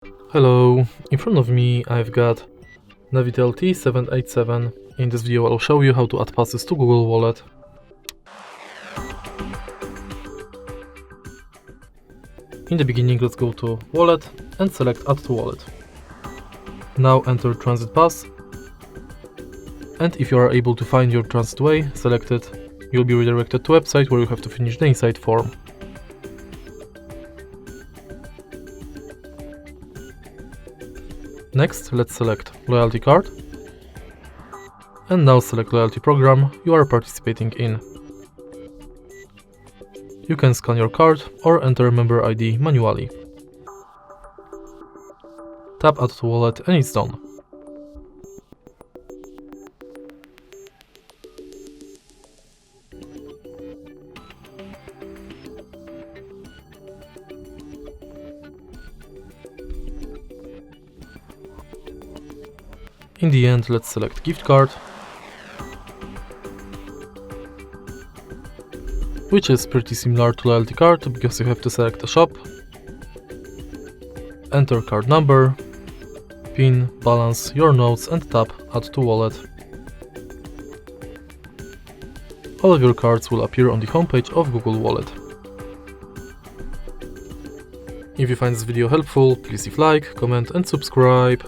Hello, in front of me I've got NAVITEL T787. In this video I'll show you how to add passes to Google Wallet. In the beginning, let's go to Wallet and select Add to Wallet. Now enter Transit Pass, and if you are able to find your transit way, select it. You'll be redirected to a website where you have to finish the inside form. Next, let's select Loyalty Card, and now select Loyalty Program you are participating in. You can scan your card or enter member ID manually. Tap Add to Wallet and it's done. In the end, let's select Gift Card, which is pretty similar to Loyalty Card because you have to select a shop, enter card number, PIN, balance, your notes and tap Add to Wallet. All of your cards will appear on the homepage of Google Wallet. If you find this video helpful, please leave like, comment and subscribe.